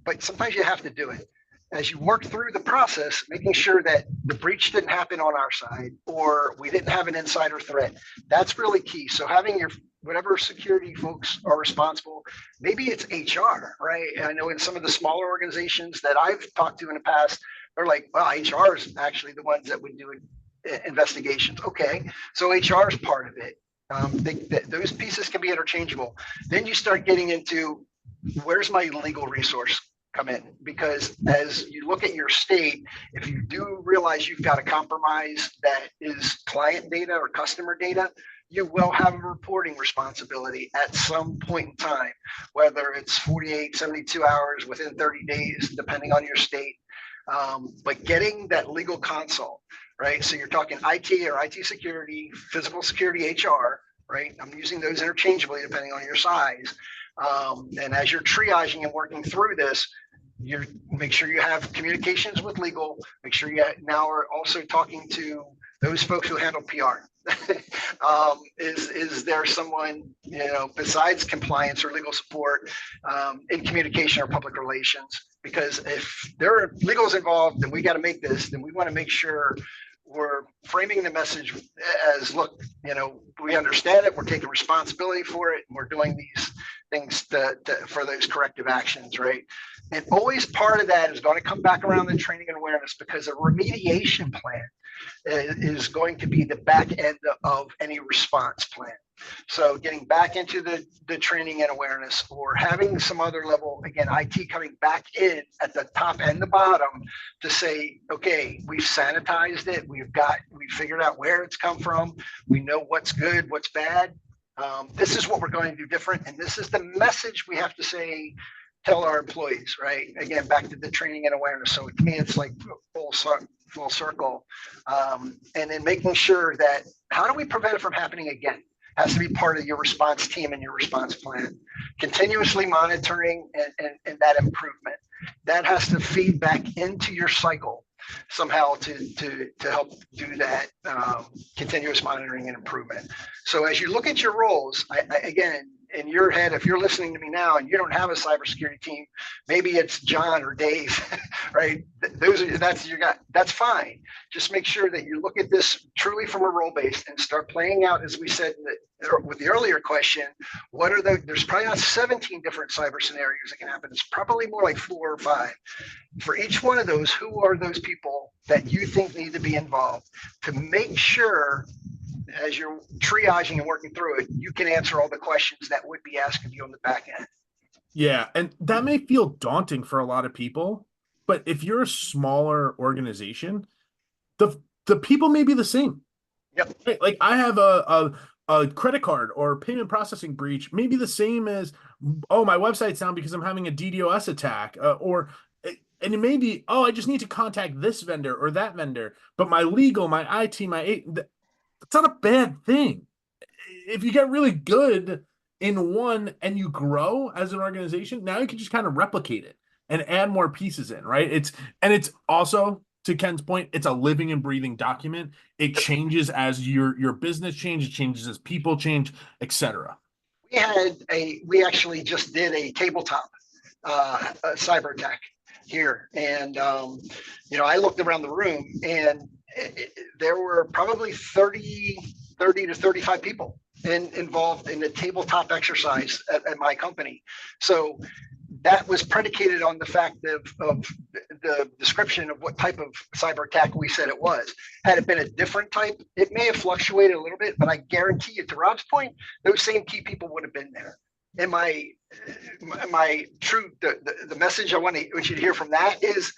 but sometimes you have to do it. As you work through the process, making sure that the breach didn't happen on our side, or we didn't have an insider threat, that's really key. So having your whatever security folks are responsible, maybe it's HR, right? I know in some of the smaller organizations that I've talked to in the past, they're like, well, HR is actually the ones that would do investigations. Okay, so HR is part of it. Those pieces can be interchangeable. Then you start getting into, where's my legal resource come in? Because as you look at your state, if you do realize you've got a compromise that is client data or customer data, you will have a reporting responsibility at some point in time, whether it's 48, 72 hours, within 30 days, depending on your state. But getting that legal consult, right? So you're talking IT or IT security, physical security, HR, right? I'm using those interchangeably depending on your size. And as you're triaging and working through this, you make sure you have communications with legal, make sure you now are also talking to those folks who handle PR. Is there someone, besides compliance or legal support, in communication or public relations? Because if there are legals involved and we got to make this, then we want to make sure we're framing the message as, look, we understand it, we're taking responsibility for it, and we're doing these things for those corrective actions, right? And always part of that is going to come back around the training and awareness, because a remediation plan is going to be the back end of any response plan. So getting back into the training and awareness, or having some other level, again, IT coming back in at the top and the bottom to say, okay, we've sanitized it. We figured out where it's come from. We know what's good, what's bad. This is what we're going to do different. And this is the message we have to tell our employees, right? Again, back to the training and awareness. So to me, it's like full circle. And then making sure that, how do we prevent it from happening again? Has to be part of your response team and your response plan. Continuously monitoring and that improvement. That has to feed back into your cycle somehow to help do that continuous monitoring and improvement. So as you look at your roles, again, in your head, if you're listening to me now and you don't have a cybersecurity team, maybe it's John or Dave, right? That's fine. Just make sure that you look at this truly from a role base and start playing out, as we said with the earlier question, there's probably not 17 different cyber scenarios that can happen. It's probably more like 4 or 5. For each one of those, who are those people that you think need to be involved to make sure, as you're triaging and working through it, you can answer all the questions that would be asked of you on the back end. Yeah, and that may feel daunting for a lot of people, but if you're a smaller organization, the people may be the same. Yep. Right? Like I have a credit card or payment processing breach, may be the same as, oh, my website's down because I'm having a DDoS attack, and it may be, oh, I just need to contact this vendor or that vendor, but my legal, my IT, it's not a bad thing. If you get really good in one and you grow as an organization, now you can just kind of replicate it and add more pieces in, right? It's also, to Ken's point, it's a living and breathing document. It changes as your business changes, it changes as people change, etc. We actually just did a tabletop cyber attack here, and I looked around the room, and there were probably 30 to 35 people involved in the tabletop exercise at my company. So that was predicated on the fact of the description of what type of cyber attack we said it was. Had it been a different type, it may have fluctuated a little bit, but I guarantee you, to Rob's point, those same key people would have been there. And my true, the message I want you to hear from that is,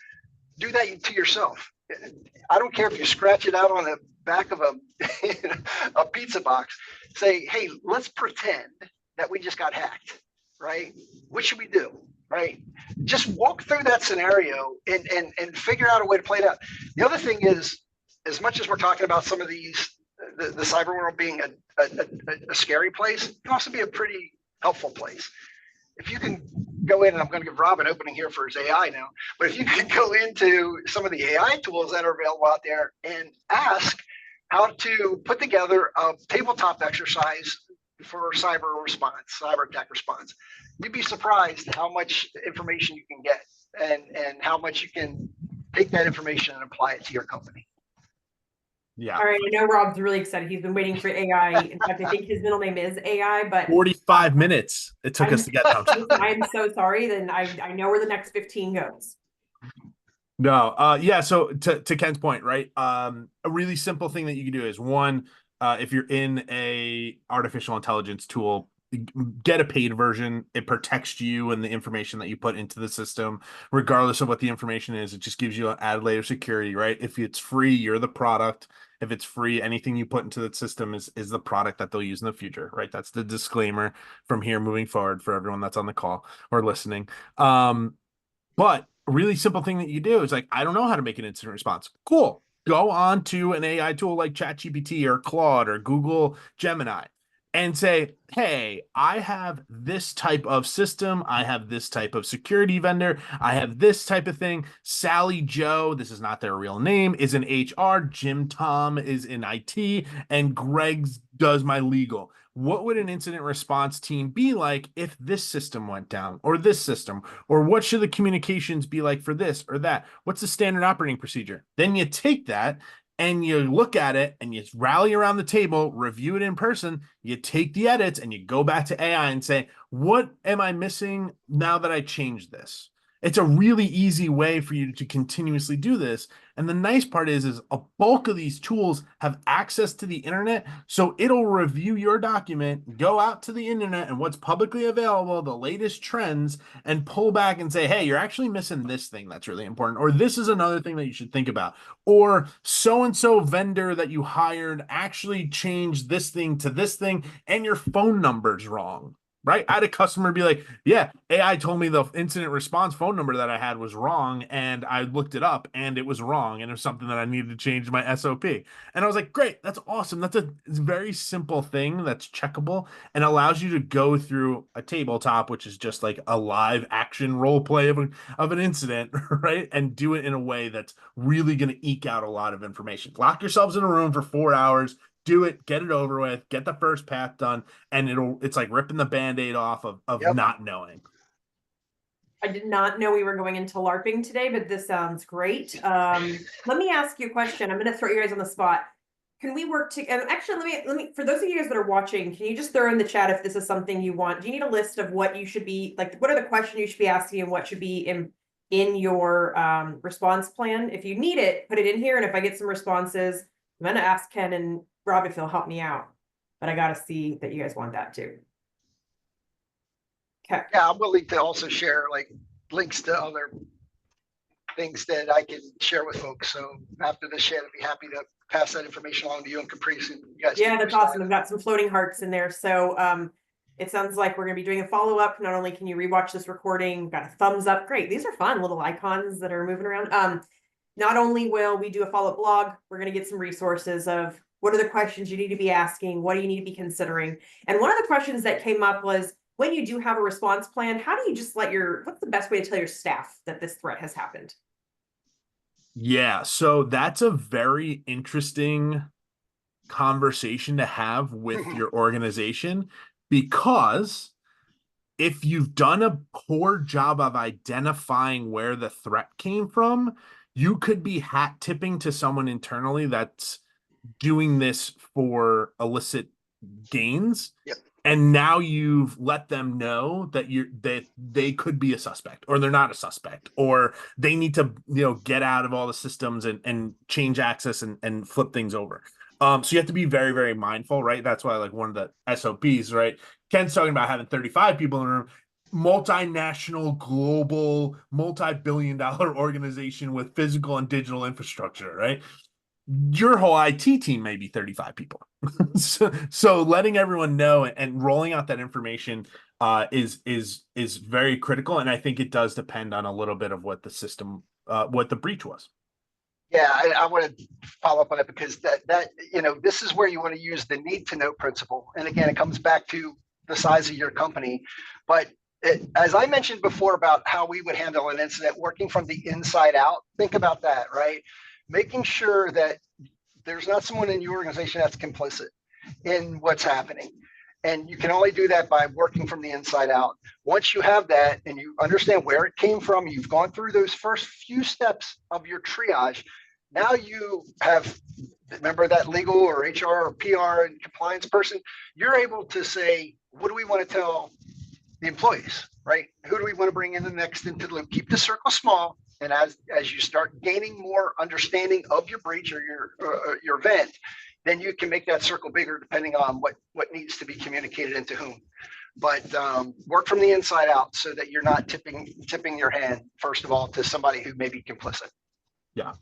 do that to yourself. I don't care if you scratch it out on the back of a pizza box. Say, hey, let's pretend that we just got hacked, right? What should we do, right? Just walk through that scenario and figure out a way to play it out. The other thing is, as much as we're talking about some of these the cyber world being a scary place, it can also be a pretty helpful place. If you can go in, and I'm going to give Rob an opening here for his AI now, but if you can go into some of the AI tools that are available out there and ask how to put together a tabletop exercise for cyber response, cyber attack response, you'd be surprised how much information you can get and how much you can take that information and apply it to your company. Yeah. All right, I know Rob's really excited. He's been waiting for AI. In fact, I think his middle name is AI, but 45 minutes it took us to get down. I'm so sorry. Then I know where the next 15 goes. No, yeah. So to Ken's point, right? A really simple thing that you can do is one, if you're in a artificial intelligence tool, get a paid version. It protects you and the information that you put into the system, regardless of what the information is. It just gives you an added layer of security, right? If it's free, you're the product. If it's free, anything you put into the system is the product that they'll use in the future, right? That's the disclaimer from here moving forward for everyone that's on the call or listening. But a really simple thing that you do is like, I don't know how to make an incident response. Cool. Go on to an AI tool like ChatGPT or Claude or Google Gemini and say, hey, I have this type of system. I have this type of security vendor. I have this type of thing. Sally Joe, this is not their real name, is in HR. Jim Tom is in IT. And Greg does my legal. What would an incident response team be like if this system went down or this system? Or what should the communications be like for this or that? What's the standard operating procedure? Then you take that and you look at it and you rally around the table, review it in person, you take the edits and you go back to AI and say, what am I missing now that I changed this? It's a really easy way for you to continuously do this. And the nice part is a bulk of these tools have access to the internet. So it'll review your document, go out to the internet and what's publicly available, the latest trends, and pull back and say, hey, you're actually missing this thing that's really important. Or this is another thing that you should think about. Or so-and-so vendor that you hired actually changed this thing to this thing and your phone number's wrong. Right? I had a customer be like, yeah, AI told me the incident response phone number that I had was wrong. And I looked it up and it was wrong. And it was something that I needed to change my SOP. And I was like, great, that's awesome. That's a very simple thing that's checkable and allows you to go through a tabletop, which is just like a live action role play of an incident, right? And do it in a way that's really going to eke out a lot of information. Lock yourselves in a room for 4 hours. Do it, get it over with, get the first path done, and it's like ripping the Band-Aid off of Yep. not knowing. I did not know we were going into LARPing today, but this sounds great. Let me ask you a question. I'm going to throw you guys on the spot. Can we work together? Actually, let me, for those of you guys that are watching, can you just throw in the chat if this is something you want? Do you need a list of what you should be, like, what are the questions you should be asking and what should be in your response plan? If you need it, put it in here. And if I get some responses, I'm going to ask Ken and Rob if he'll help me out, but I got to see that you guys want that too. Okay. Yeah, I'm willing to also share like links to other things that I can share with folks. So after this chat, I'd be happy to pass that information along to you and Caprice. And you guys, yeah, that's awesome. I've got some floating hearts in there. So it sounds like we're going to be doing a follow-up. Not only can you rewatch this recording, got a thumbs up. Great. These are fun little icons that are moving around. Not only will we do a follow-up blog, we're going to get some resources of what are the questions you need to be asking? What do you need to be considering? And one of the questions that came up was, when you do have a response plan, how do you just what's the best way to tell your staff that this threat has happened? Yeah, so that's a very interesting conversation to have with your organization, because if you've done a poor job of identifying where the threat came from, you could be hat tipping to someone internally that's doing this for illicit gains. Yep. And now you've let them know that they could be a suspect, or they're not a suspect, or they need to, get out of all the systems and change access and flip things over. So you have to be very, very mindful, right? That's why, like, one of the SOPs, right? Ken's talking about having 35 people in a room, multinational, global, multi-billion-dollar organization with physical and digital infrastructure, right? Your whole IT team may be 35 people. so letting everyone know and rolling out that information is very critical. And I think it does depend on a little bit of what the system, what the breach was. Yeah, I want to follow up on it because this is where you want to use the need to know principle. And again, it comes back to the size of your company. But as I mentioned before about how we would handle an incident working from the inside out, think about that, right? Making sure that there's not someone in your organization that's complicit in what's happening. And you can only do that by working from the inside out. Once you have that and you understand where it came from, you've gone through those first few steps of your triage. Now you have, remember that legal or HR or PR and compliance person, you're able to say, what do we want to tell the employees, right? Who do we want to bring in the next into the loop? Keep the circle small. And as you start gaining more understanding of your breach or your event, then you can make that circle bigger depending on what needs to be communicated into whom. But work from the inside out so that you're not tipping your hand, first of all, to somebody who may be complicit. Yeah.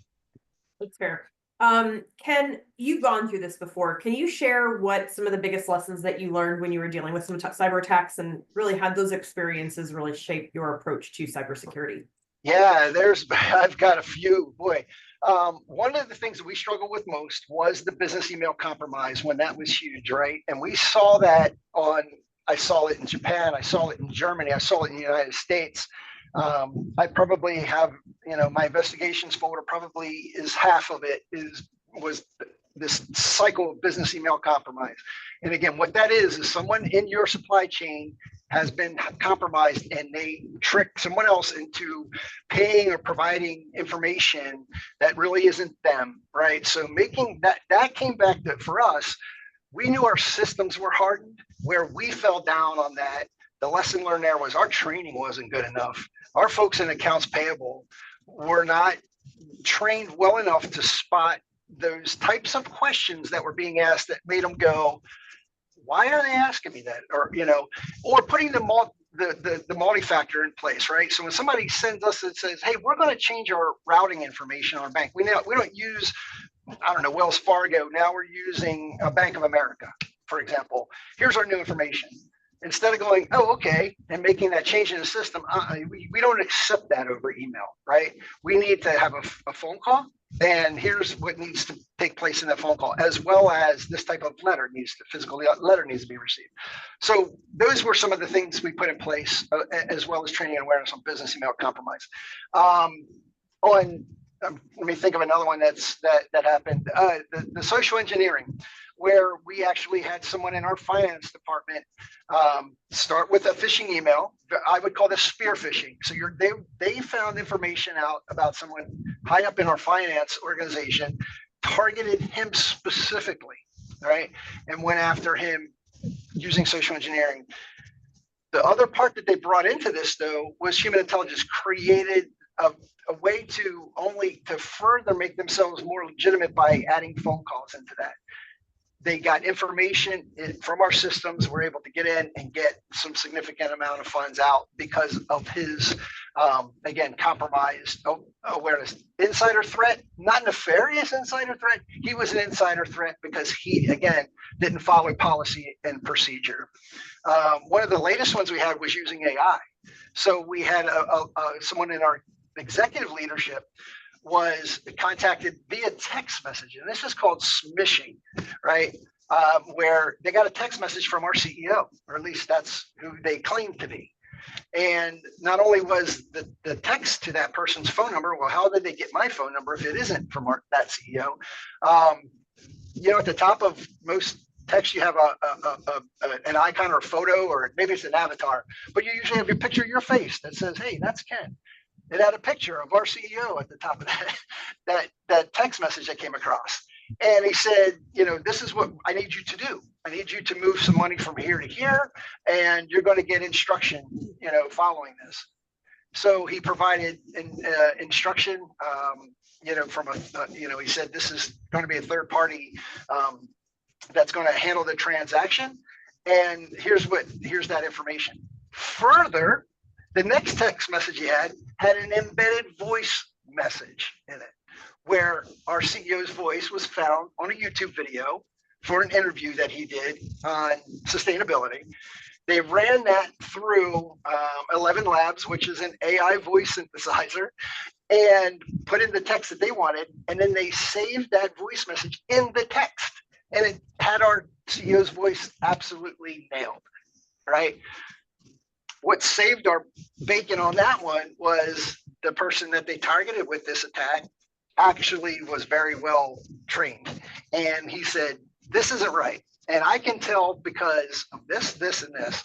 That's fair. Ken, you've gone through this before. Can you share what some of the biggest lessons that you learned when you were dealing with some cyber attacks and really had those experiences really shape your approach to cybersecurity? Yeah, I've got a few, boy. One of the things that we struggled with most was the business email compromise when that was huge, right? And we saw that I saw it in Japan, I saw it in Germany, I saw it in the United States. I probably have, my investigations folder probably is half of it was this cycle of business email compromise. And again, what that is someone in your supply chain has been compromised and they trick someone else into paying or providing information that really isn't them, right? So making that came back to, for us, we knew our systems were hardened. Where we fell down on that, the lesson learned there was our training wasn't good enough. Our folks in accounts payable were not trained well enough to spot those types of questions that were being asked that made them go, why are they asking me that? Or putting the multi-factor in place, right? So when somebody sends us and says, hey, we're going to change our routing information on our bank. We don't use, I don't know, Wells Fargo. Now we're using Bank of America, for example. Here's our new information. Instead of going, oh, okay, and making that change in the system, we don't accept that over email, right? We need to have a phone call, and here's what needs to take place in that phone call, as well as this type of physical letter needs to be received. So those were some of the things we put in place, as well as training and awareness on business email compromise. Let me think of another one that happened. The social engineering, where we actually had someone in our finance department start with a phishing email. I would call this spear phishing. So they found information out about someone high up in our finance organization, targeted him specifically, right? And went after him using social engineering. The other part that they brought into this, though, was human intelligence created a way to further make themselves more legitimate by adding phone calls into that. They got information from our systems. We're able to get in and get some significant amount of funds out because of his, again, compromised awareness. Insider threat, not nefarious insider threat. He was an insider threat because he, again, didn't follow policy and procedure. One of the latest ones we had was using AI. So we had someone in our executive leadership was contacted via text message, and this is called smishing, right? Where they got a text message from our CEO, or at least that's who they claim to be. And not only was the text to that person's phone number, well, how did they get my phone number if it isn't from that CEO? At the top of most text, you have an icon or a photo, or maybe it's an avatar, but you usually have your picture of your face that says, hey, that's Ken. It had a picture of our CEO at the top of that text message that came across. And he said, this is what I need you to do. I need you to move some money from here to here, and you're going to get instruction, following this. So he provided instruction, from he said, this is going to be a third party that's going to handle the transaction. And here's that information. Further, the next text message he had an embedded voice message in it, where our CEO's voice was found on a YouTube video for an interview that he did on sustainability. They ran that through 11 Labs, which is an AI voice synthesizer, and put in the text that they wanted. And then they saved that voice message in the text. And it had our CEO's voice absolutely nailed, right? What saved our bacon on that one was the person that they targeted with this attack actually was very well trained. And he said, this isn't right. And I can tell because of this, and this.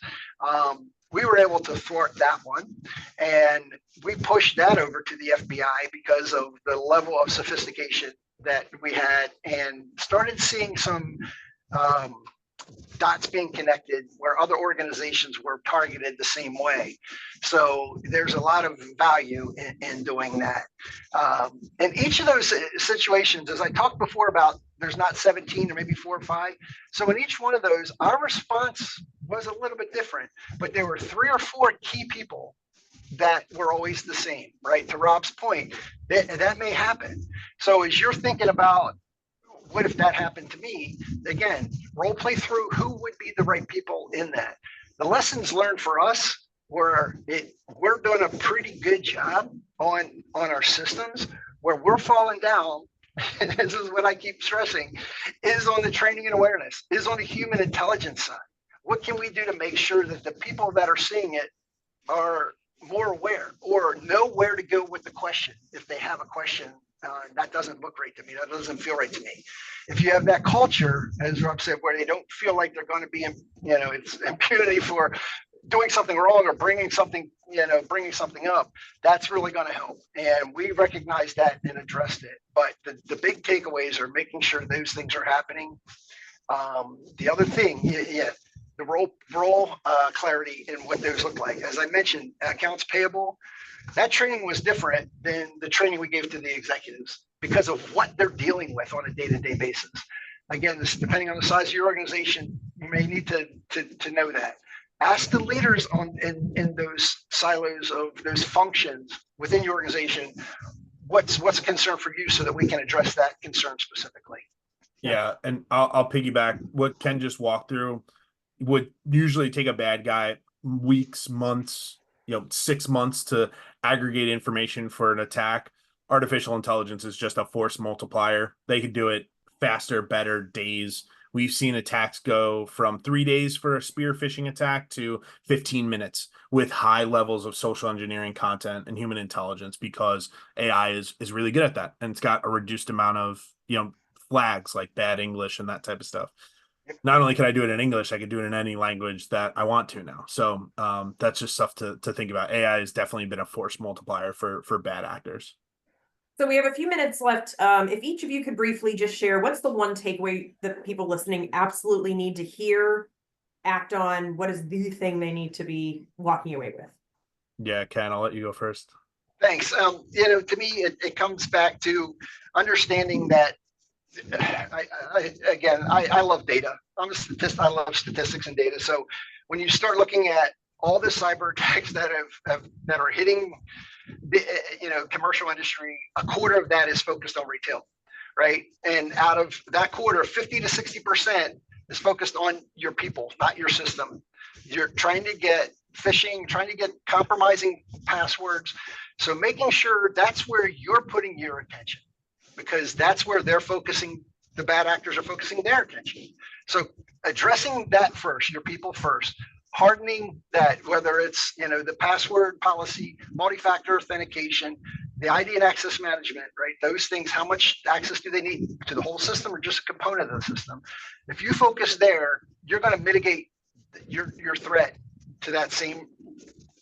We were able to thwart that one. And we pushed that over to the FBI because of the level of sophistication that we had, and started seeing some dots being connected where other organizations were targeted the same way. So there's a lot of value in doing that. In each of those situations, as I talked before about, there's not 17 or maybe 4 or 5. So in each one of those, our response was a little bit different, but there were 3 or 4 key people that were always the same, right? To Rob's point, that may happen. So as you're thinking about, what if that happened to me? Again, role play through who would be the right people in that. The lessons learned for us were we're doing a pretty good job on our systems. Where we're falling down, and this is what I keep stressing, is on the training and awareness, is on the human intelligence side. What can we do to make sure that the people that are seeing it are more aware or know where to go with the question if they have a question? That doesn't look right to me. That doesn't feel right to me. If you have that culture, as Rob said, where they don't feel like they're going to be, it's impunity for doing something wrong or bringing something up, that's really going to help. And we recognized that and addressed it. But the big takeaways are making sure those things are happening. The other thing, the role clarity and what those look like. As I mentioned, accounts payable, that training was different than the training we gave to the executives because of what they're dealing with on a day-to-day basis. Again, this, depending on the size of your organization, you may need to know that. Ask the leaders in those silos of those functions within your organization, what's a concern for you so that we can address that concern specifically. Yeah, and I'll piggyback what Ken just walked through. Would usually take a bad guy weeks, months, 6 months to aggregate information for an attack. Artificial intelligence is just a force multiplier. They could do it faster, better, days. We've seen attacks go from 3 days for a spear phishing attack to 15 minutes with high levels of social engineering content and human intelligence, because AI is really good at that. And it's got a reduced amount of, flags like bad English and that type of stuff. Not only can I do it in English, I can do it in any language that I want to now. So that's just stuff to think about. AI has definitely been a force multiplier for bad actors. So we have a few minutes left. If each of you could briefly just share, what's the one takeaway that people listening absolutely need to hear, act on? What is the thing they need to be walking away with? Yeah, Ken, I'll let you go first. Thanks. To me, it comes back to understanding that I love data. I'm a statist. I love statistics and data. So when you start looking at all the cyber attacks that are hitting the commercial industry, a quarter of that is focused on retail, right? And out of that quarter, 50 to 60% is focused on your people, not your system. You're trying to get phishing, trying to get compromising passwords. So making sure that's where you're putting your attention, because that's where they're focusing. The bad actors are focusing their attention. So addressing that first, your people first, hardening that, whether it's, the password policy, multi-factor authentication, the ID and access management, right? Those things, how much access do they need to the whole system or just a component of the system? If you focus there, you're going to mitigate your threat to that same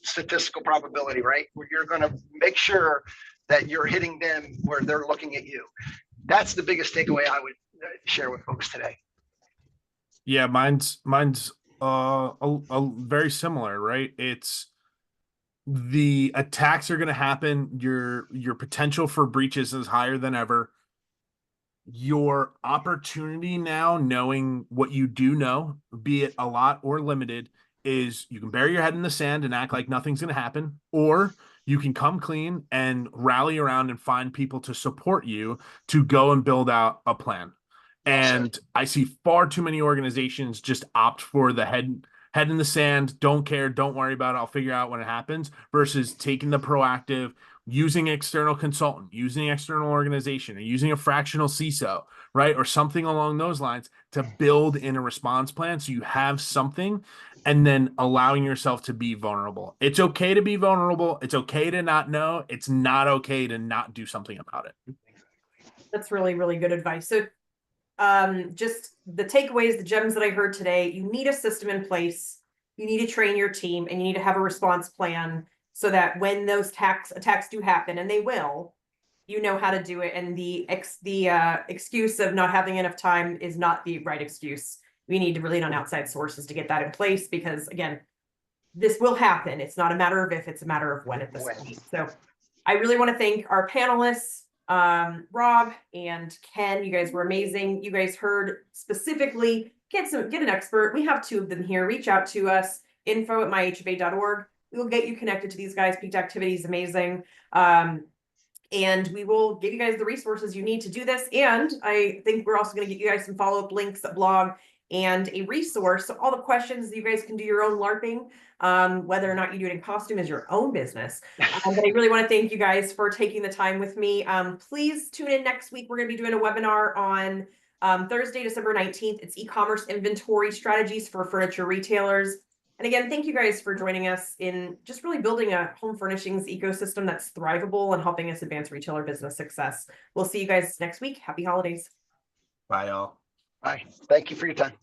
statistical probability, right? Where you're going to make sure that you're hitting them where they're looking at you. That's the biggest takeaway I would share with folks today. Yeah, mine's a very similar, right? It's the attacks are going to happen. Your potential for breaches is higher than ever. Your opportunity now, knowing what you do know, be it a lot or limited, is you can bury your head in the sand and act like nothing's going to happen, or you can come clean and rally around and find people to support you to go and build out a plan. And I see far too many organizations just opt for the head head in the sand, don't care, don't worry about it, I'll figure out when it happens, versus taking the proactive, using external consultant, using external organization, or using a fractional CISO, right? Or something along those lines to build in a response plan so you have something, and then allowing yourself to be vulnerable. It's okay to be vulnerable. It's okay to not know. It's not okay to not do something about it. That's really, really good advice. So just the takeaways, the gems that I heard today, you need a system in place, you need to train your team, and you need to have a response plan so that when those attacks do happen, and they will, you know how to do it. And the excuse of not having enough time is not the right excuse. We need to rely on outside sources to get that in place, because again, this will happen. It's not a matter of if, it's a matter of when at this point. So I really want to thank our panelists, Rob and Ken. You guys were amazing. You guys heard specifically, get an expert. We have 2 of them here. Reach out to us, info@myhfa.org. We will get you connected to these guys. Peaked Activity is amazing. And we will give you guys the resources you need to do this. And I think we're also going to get you guys some follow-up links, a blog, and a resource. So all the questions you guys can do your own LARPing, whether or not you do it in costume is your own business. But I really want to thank you guys for taking the time with me. Please tune in next week. We're going to be doing a webinar on Thursday, December 19th. It's e-commerce inventory strategies for furniture retailers. And again, thank you guys for joining us in just really building a home furnishings ecosystem that's thrivable and helping us advance retailer business success. We'll see you guys next week. Happy holidays. Bye, y'all. Bye. Thank you for your time.